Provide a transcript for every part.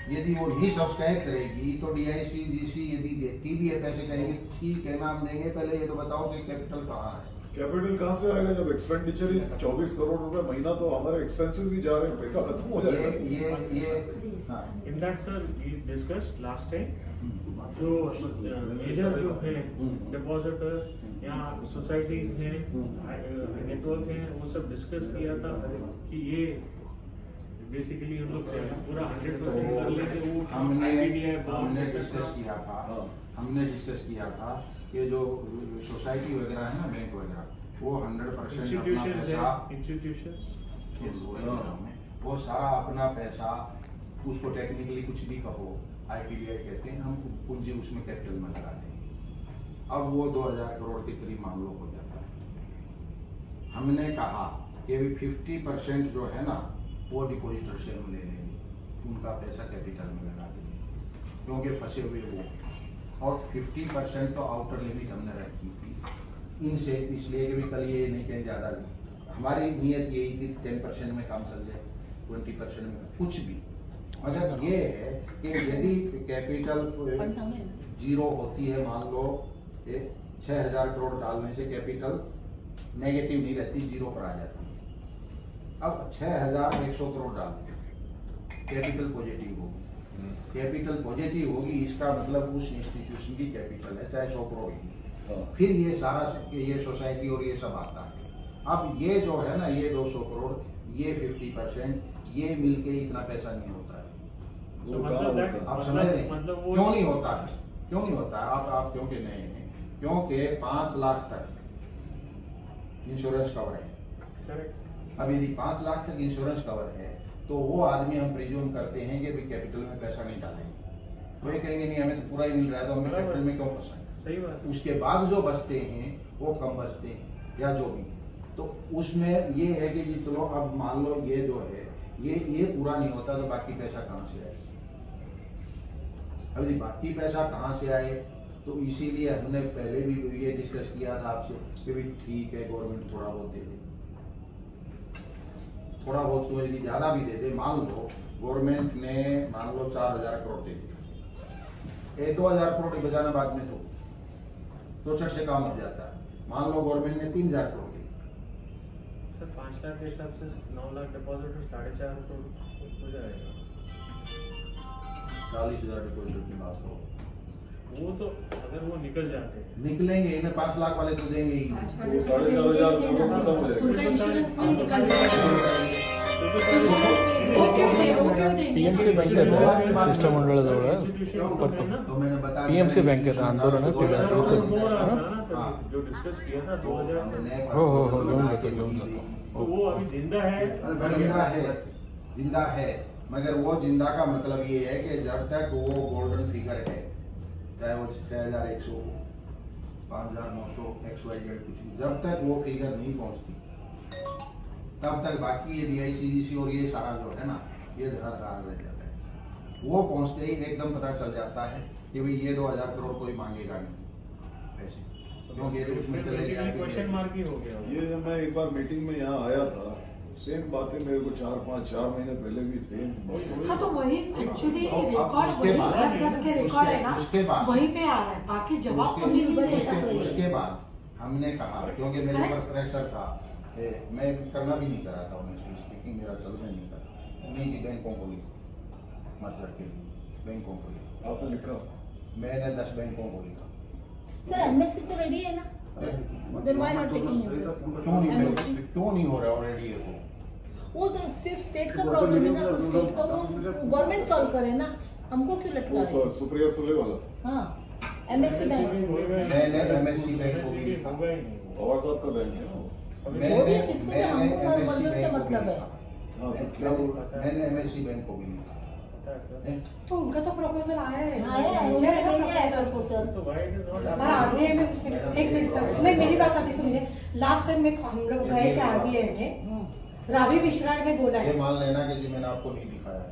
यदि वो नहीं सब्सक्राइब करेगी तो DICGC यदि देती भी है पैसे, कहेंगे ठीक है ना हम देंगे, पहले ये तो बताओ कि कैपिटल कहाँ है। कैपिटल कहाँ से आएगा जब एक्सपेंडिचर ही 24 करोड़ रुपए महीना, तो हमारे एक्सपेंसेस ही जा रहे हैं, पैसा खत्म हो जाएगा। ये हाँ। In that sir, we discussed last time जो मेजर जो है डिपॉजिटर या सोसाइटीज हैं, नेटवर्क हैं, वो सब डिस्कस किया था कि ये बेसिकली हम लोग पूरा 100% कर लेते। वो हमने डिस्कस किया था कि जो सोसाइटी वगैरह है ना, बैंक वगैरह, वो 100% इंस्टीट्यूशंस वो सारा अपना पैसा, उसको टेक्निकली कुछ भी कहो, IPDI कहते हैं, हम पूंजी उसमें कैपिटल में लगा देंगे। अब वो 2000 करोड़ के करीब मान लो हो जाता है। हमने कहा कि 50% जो है ना वो डिपॉजिटर से हम ले लेंगे, उनका पैसा कैपिटल में लगा देंगे क्योंकि फंसे हुए वो, और 50% तो आउटर लिमिट हमने रखी थी इनसे, इसलिए कि भी कल ये नहीं कहें ज़्यादा, हमारी नीयत यही थी 10% में काम चल जाए, 20% में कुछ भी। मतलब ये है कि यदि कैपिटल जीरो होती है, मान लो 6000 करोड़ डालने से कैपिटल नेगेटिव नहीं रहती, जीरो पर आ जाती है। अब 6100 करोड़ डालते हैं, कैपिटल पॉजिटिव होगी। कैपिटल पॉजिटिव होगी, इसका मतलब उस इंस्टीट्यूशन की कैपिटल है, चाहे 100 करोड़ की, फिर ये सारा ये सोसाइटी और ये सब आता है। अब ये जो है ना, ये 200 करोड़, ये 50%, ये मिलके इतना पैसा नहीं होता है। आप समझ रहे हैं क्यों नहीं होता है? क्यों नहीं होता है? आप क्योंकि नहीं है, क्योंकि 5 लाख तक इंश्योरेंस कवर है। अब यदि 5 लाख तक इंश्योरेंस कवर है तो वो आदमी हम प्रिज्यूम करते हैं कि भाई कैपिटल में पैसा नहीं डालेंगे, वो ये कहेंगे नहीं हमें तो पूरा ही मिल रहा है तो हमें कैपिटल में क्यों फंसाएंगे। सही बात। उसके बाद जो बचते हैं वो कम बचते हैं या जो भी, तो उसमें ये है कि जी चलो अब मान लो ये जो है ये पूरा नहीं होता तो बाकी पैसा कहाँ से आए। अभी बाकी पैसा कहाँ से आए, तो इसीलिए हमने पहले भी ये डिस्कस किया था आपसे कि भाई ठीक है गवर्नमेंट थोड़ा बहुत दे दे, थोड़ा बहुत तो यदि ज्यादा भी दे दे, मान लो गवर्नमेंट ने मान लो 4000 करोड़ दे दिया, 2000 करोड़ बचाना बाद में तो चट से काम हो जाता है। मान लो गवर्नमेंट ने 3000 करोड़ दे दिया, सर 5 लाख के हिसाब से 9 लाख डिपॉजिट 4.5 करोड़ हो जाएगा। 40,000 डिपॉजिट की बात हो, वो तो अगर वो निकल जाते हैं, निकलेंगे इन्हें 5 लाख वाले तो देंगे ही, तो 4,500 करोड़ खत्म हो जाएगा। उनका इंश्योरेंस में निकल जाएगा। PMC बँकेत शिष्टमंडळाजवळ तो मैंने बताया PMC बँकेत आंदोलन आहे जो डिस्कस किया था 2000। हो घेऊन जातो तो वो अभी जिंदा है, जिंदा है, मगर वो जिंदा का मतलब ये है कि जब तक वो गोल्डन फिगर है, चाहे वो 6100 5900 XYZ कुछ भी, जब तक वो फिगर नहीं पहुंचती तब तक बाकी ये DICGC और ये सारा जो है ना ये धराधार रह जाता है। वो पहुंचते ही एकदम पता चल जाता है कि भाई ये 2000 करोड़ कोई मांगेगा नहीं पैसे, क्योंकि तो उसमें चले गया क्वेश्चन मार्क ही हो गया। ये जब मैं एक बार मीटिंग में यहाँ आया था, सेम बातें मेरे को 4 महीने पहले भी सेम। हाँ तो वही एक्चुअली रिकॉर्ड वही घस के रिकॉर्ड है ना, वहीं पे आ रहा है, बाकी जवाब तो मिल नहीं रहा। उसके बाद हमने कहा, क्योंकि मेरे ऊपर प्रेशर था, मैं करना भी नहीं चाह रहा था ऑनेस्टली स्पीकिंग, मेरा चलना नहीं था, नहीं कि बैंकों को लिखा, मतलब के बैंकों को लिखा। आपने लिखा? मैंने 10 बैंकों को लिखा। सर एमएससी तो रेडी है ना, then why not taking interest? क्यों नहीं हो रहा ऑलरेडी ये तो? वो तो सिर्फ स्टेट का प्रॉब्लम है ना, तो स्टेट का वो गवर्नमेंट सॉल्व करे ना, हमको क्यों लटका रहे हैं? सुप्रिया सुले वाला। हाँ एमएससी बैंक, मैंने MSC बैंक को भी लिखा, पवार साहब का बैंक है ना। मैंने इसको तो हमको मतलब से मतलब है। हाँ तो क्या बोल रहा है? मैंने MSC बैंक को भी लिखा। तो उनका तो प्रपोजल आया है, मुझे नहीं आया प्रपोजल। और RBI में एक मिनट सर, नहीं मेरी बात अभी सुनिए। लास्ट टाइम में हम लोग गए थे RBI में, रावी मिश्रा ने बोला ये है, मान लेना कि जी मैंने आपको नहीं दिखाया है।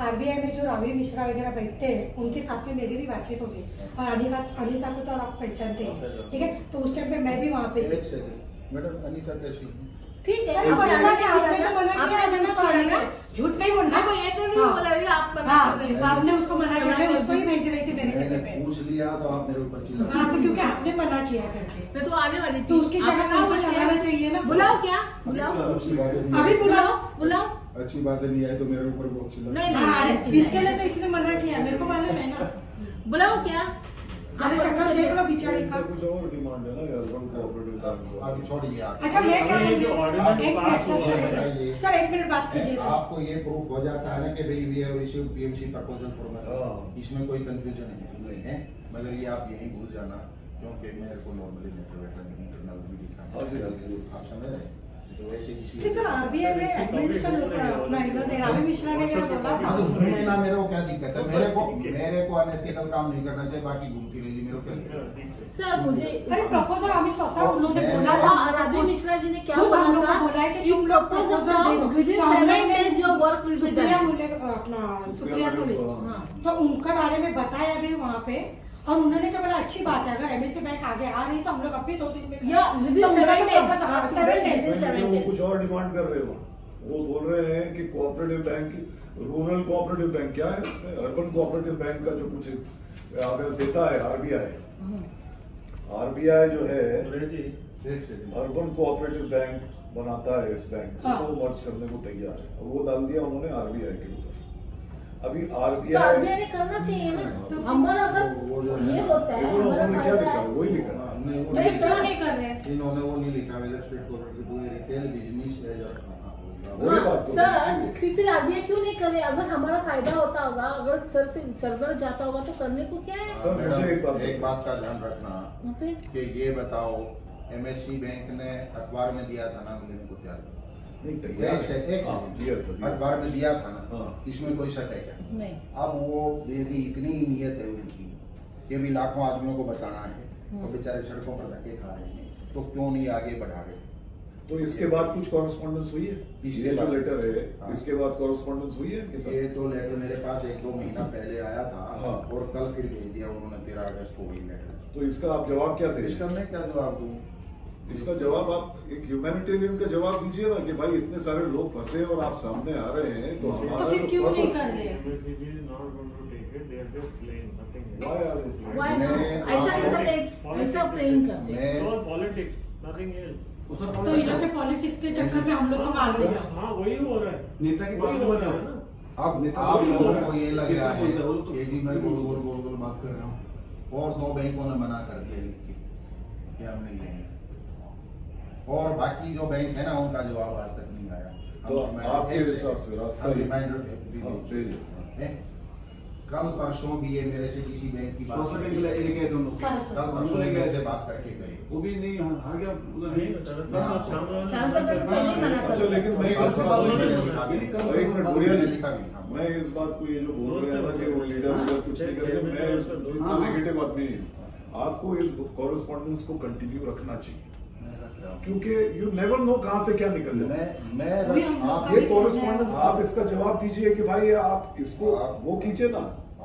RBI में जो रावी मिश्रा वगैरह बैठते हैं उनके साथ में मेरी भी बातचीत होगी, और अनिता को तो आप पहचानते हैं, ठीक है। तो उस टाइम पे मैं भी वहाँ पे थी। मैडम अनीता कैसी? ठीक है अरे आपने फर्स्ट क्लास आने आपने तो मना किया, आपने मना किया ना झूठ नहीं बोलना। देखो ये तो नहीं हाँ। बोला ये आप मना हाँ, कर रहे हो। आपने उसको मना किया, मैं उसको ही भेज रही थी मेरे जगह पे। मैंने पूछ लिया तो आप मेरे ऊपर चिल्ला हाँ, तो क्योंकि आपने मना किया करके, मैं तो आने वाली थी तो उसकी जगह आपने उनको चलाना चाहिए ना। बुलाओ क्या बुलाओ अच्छी बात है अभी बुलाओ। बुलाओ अच्छी बात है, नहीं आई तो मेरे ऊपर बहुत चिल्ला नहीं हाँ, नहीं इसके लिए तो इसने मना किया, मेरे को मालूम है ना। बुलाओ क्या अरे शक्ल देख लो बेचारी का। कुछ और डिमांड है ना यार, वन कोऑपरेटिव बैंक अभी छोड़िए आप। अच्छा मैं क्या अभी ये बोल जो रही हूँ, ordinance एक pass मिनट हुआ है, बताइए। सर, एक मिनट बात कीजिए। आपको ये प्रूफ हो जाता है ना कि भाई we have issued PMC proposal हाँ। फॉर, इसमें कोई कंफ्यूजन नहीं है, मगर ये आप यही भूल जाना, क्योंकि मेरे को नॉर्मली नेटवर्क इंटरनल भी हाँ जी, हाँ जी। दिखा, आप समझ रहे हैं? तो वैसे कि किसी सर आरबीआई में एडमिनिस्ट्रेशन अपना इन्होंने रावी मिश्रा ने क्या बोला हाँ तो घूमने ना, मेरे को क्या दिक्कत है? मेरे को अनएथिकल काम नहीं करना चाहिए, बाकी घूमती रहेगी, मेरे को क्या दिक्कत है? सर मुझे अरे प्रपोजल हमें स्वतः उन्होंने बोला था। हाँ, रावी मिश्रा जी ने क्या खुद हम बोला लोग था को बोला है कि तुम लोग proposal within 7 days your work will be Supriya done मुले अपना सुप्रिया सुले, हाँ। तो उनके बारे में बताया भी वहाँ पे, और उन्होंने कहा बड़ा अच्छी बात है, अगर एमएससी बैंक आगे आ रही है तो हम लोग अपने 2 दिन में या विदिन 7 days हाँ, 7 days days। in 7 वो days कुछ और डिमांड कर रहे हो, वो बोल रहे हैं कि cooperative bank, rural cooperative bank क्या है उसमें, अर्बन कोऑपरेटिव बैंक का जो कुछ अगर देता है आरबीआई जो है अर्बन कोऑपरेटिव बैंक बनाता है इस बैंक को, हाँ। तो वो मर्ज करने को तैयार है, और वो डाल दिया उन्होंने आरबीआई के ऊपर। अभी तो आरबीआई आरबीआई ने करना चाहिए ना तो हमारा वो जो अगर है ये ना, होता है देखो हमारा उन्होंने क्या फायदा लिखा है वही लिखा है। हमने वो नहीं, नहीं सर, लिखा। नहीं कर रहे हैं। इन्होंने वो नहीं लिखा, whether state cooperative do retail business as वही बात तो सर फिर आरबीआई क्यों नहीं करे? अगर हमारा फायदा होता होगा, अगर सर से सर्वर जाता होगा तो करने को क्या है? सर, मुझे एक बात का ध्यान रखना फिर कि ये बताओ, एमएससी बैंक ने अखबार में दिया था ना लेने को तैयार, नहीं तैयार एक सेकंड, हाँ, दिया था, दिया। अखबार में दिया था ना, हाँ। इसमें कोई शक है क्या? नहीं अब वो यदि इतनी ही नीयत है उनकी कि भी लाखों आदमियों को बचाना है, तो बेचारे सड़कों पर धक्के खा रहे हैं, तो क्यों नहीं आगे बढ़ा रहे? तो इसके बाद कुछ कॉरेस्पॉन्डेंस हुई है? इसके ये जो बाद- लेटर है हाँ। इसके बाद कॉरेस्पॉन्डेंस हुई है इनके साथ? ये तो लेटर मेरे पास 1-2 महीना पहले आया था, हाँ। और कल फिर भेज दिया उन्होंने, 13 अगस्त को वही लेटर। तो इसका आप जवाब क्या दें? इसका मैं क्या जवाब दूं? इसका जवाब आप एक ह्यूमैनिटेरियन का जवाब दीजिए ना, कि भाई इतने सारे लोग फंसे और आप सामने आ रहे हैं, तो हमारा फिर जो क्यों नहीं purpose- कर रहे हैं? MSCB is not going to take it. They are just playing, nothing else. Why are they playing? Why not? मैं- ऐसा कैसा Politics. ऐसा प्लेइंग करते हैं? It's all politics, nothing else. तो इन लोग के पॉलिटिक्स के चक्कर में हम लोग को मार देगा। हाँ वही हो रहा है, नेता की वही बात हो मत रहा करो। है ना। अब आप लोगों को ये लग रहा है बोलता है, वो तो- कि जी मैं गोल बात कर रहा हूँ, और 2 बैंकों ने मना कर दिया लिख के कि हम नहीं लेंगे, और बाकी जो बैंक है ना उनका जवाब आज तक नहीं आया। तो हम आपके एक हिसाब से रास्ता ये- रिमाइंडर हाँ, भेजिए। कल परसों भी ये मेरे से किसी बैंक की बात सोशल बैंक लेके गए थे हम लोग। सर, कल परसों ये मेरे से बात करके गए, वो भी नहीं हार गया उधर। नहीं, दरअसल आप शाम को सांसद ने पहले ही मना कर अच्छा, लेकिन मैं कल इस से बात बात को- नहीं लिखा भी नहीं, कल एक मिनट, कल बुढ़िया मैंने जी, लिखा भी नहीं। मैं इस बात को, ये जो बोल रहे हैं ना कि वो लीडर कुछ नहीं करेंगे, मैं इसको हाँ। नेगेटिव आदमी नहीं हूं। आपको इस कॉरेस्पॉन्डेंस को कंटिन्यू रखना चाहिए, मैं रख रहा हूँ। क्योंकि यू नेवर नो कहाँ से क्या निकल जाए। अभी हम लोग आप का ये भी कॉरेस्पॉन्डेंस करना है। आप इसका जवाब दीजिए कि भाई आप इसको वो कीजिए ना।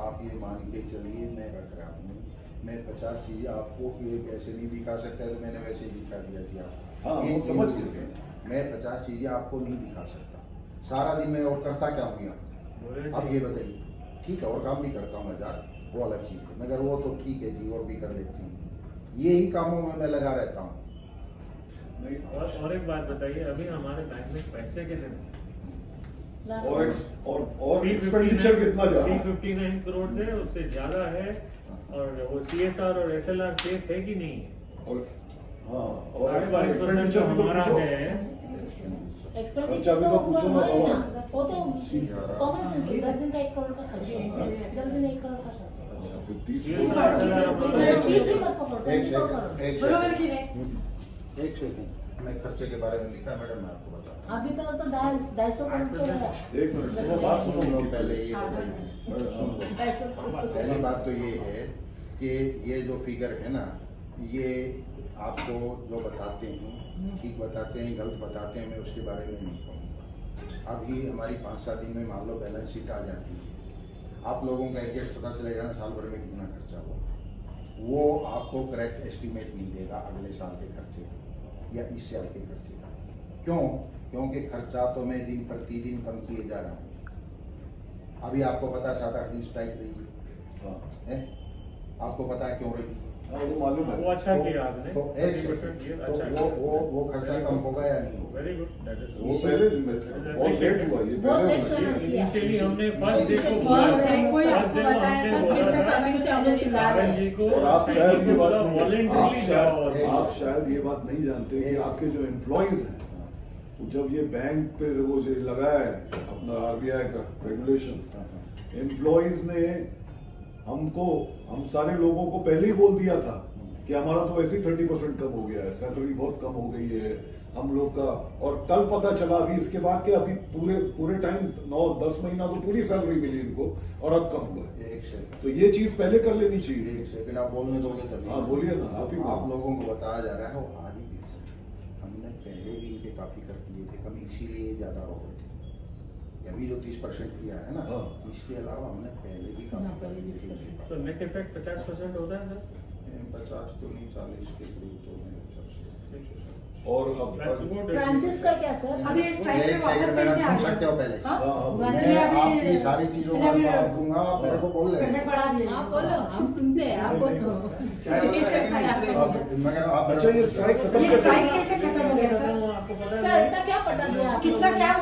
आप ये मान के चलिए, मैं रख रहा हूँ, मैं 50 चीज आपको एक ऐसे नहीं दिखा सकता, तो मैंने वैसे ही दिखा दिया जी आप। हाँ, ये वो समझ चीज़ गए। मैं 50 चीजें आपको नहीं दिखा सकता, सारा दिन मैं और करता क्या हूँ यहाँ? अब ये बताइए, ठीक है, और काम भी करता हूँ 1000, वो अलग चीज़ है, मगर वो तो ठीक है जी, और भी कर देती हूँ, यही कामों में मैं लगा रहता हूँ। नहीं, और एक बात बताइए, अभी हमारे बैंक में पैसे कितने हैं? Last और time. और एक्सपेंडिचर कितना जा रहा है? 359 करोड़ से उससे ज्यादा है, और वो CSR और SLR सेफ है कि नहीं? और हाँ, और 22% एक्सपेंडिचर जो भी तो हमारा पूछो। है, एक्सपेंडिचर अच्छा, अभी तो पूछो ना, है बाबा। ना, वो तो कॉमन सेंस है। 10 दिन का 1 करोड़ का खर्च है, 10 दिन 1 करोड़ का खर्च है। अच्छा, फिर 30 CSR, बात की SLR करते अपना हैं। देखो। चीफ भी मत पकड़ो, एक 1 सेकंड, करोड़। एक बरोबर सेकंड, की नहीं? एक सेकंड, मैं खर्चे के बारे में लिखा है मैडम, मैं आपको बताता हूँ। अभी तक तो 250 करोड़ तो है। एक मिनट सुनो, बात सुनो सुनो, उनकी पहले पहले। ये बताइए, सुन लो। 250 करोड़ तो पहली बात तो ये है कि ये जो फिगर है ना, ये आपको जो बताते हैं, ठीक बताते हैं, गलत बताते हैं, मैं उसके बारे में नहीं कहूँगा। अभी हमारी 5-7 दिन में मान लो बैलेंस शीट आ जाती है, आप लोगों का एग्जैक्ट पता चलेगा ना साल भर में कितना खर्चा हुआ, वो आपको करेक्ट एस्टिमेट नहीं देगा अगले साल के खर्चे का या इस साल के खर्चे का। क्यों? क्योंकि खर्चा तो मैं दिन प्रतिदिन कम किए जा रहा हूँ। अभी आपको पता है 7-8 दिन स्ट्राइक रही हाँ है, आपको पता है क्यों रही? हाँ, वो मालूम है। वो अच्छा किया आपने तो एक 30% किया, तो अच्छा वो खर्चा कम होगा या नहीं होगा? वेरी गुड, दैट इज वो पहले दिन में था, बहुत लेट हुआ ये बहुत पहले लेट होना चाहिए। इनिशियली हमने फर्स्ट डे को First day को ही आपको बताया था, फिर से टाइमिंग से हम लोग चिल्ला रहे हैं। जी को और आप शायद ये बात वॉलंटरली जाओ आप शायद ये बात नहीं जानते कि आपके जो एम्प्लॉयज हैं, तो जब ये बैंक पे वो जो लगाया है अपना आरबीआई का रेगुलेशन, एम्प्लॉयज ने हम सारे लोगों को पहले ही बोल दिया था कि हमारा तो ऐसे ही 30% कम हो गया है, सैलरी बहुत कम हो गई है हम लोग का। और कल पता चला अभी इसके बाद कि अभी पूरे टाइम 9-10 महीना तो पूरी सैलरी मिली इनको और अब कम हुआ है। एक सेकंड, तो ये चीज पहले कर लेनी चाहिए। एक सेकंड आप बोलने दोगे तभी? हाँ, बोलिए ना, आप ही बोलिए। आप लोगों को बताया जा रहा है वो आज ही फिक्स है। हमने पहले भी इनके काफी कर दिए थे कम, इसीलिए ज्यादा हो गए थे। अभी जो 30% किया है ना, हाँ। इसके अलावा हमने पहले भी काफी कर दिए थे। तो नेट इफेक्ट 50% होता है सर? 50 तो नहीं, 40 के करीब तो मेरे ख्याल से। और That's अब good. फ्रांसिस का क्या सर? अभी स्ट्राइक एक में वापस सेकंड मैडम, कैसे आ सुन सकते हो गए? पहले? हाँ? हाँ, मैंने मैं अभी- आपकी सारी चीजों का मैंने अभी- जवाब दूंगा, आप मेरे को बोल रहे पेमेंट बढ़ा दिए। आप बोलो, हम सुनते हैं, आप बोलो। मगर आप अच्छा, ये स्ट्राइक खत्म ये कैसे स्ट्राइक कैसे खत्म हो गया सर? आपको पता सर, इतना क्या पटा दिया आप कितना लोगों ने? क्या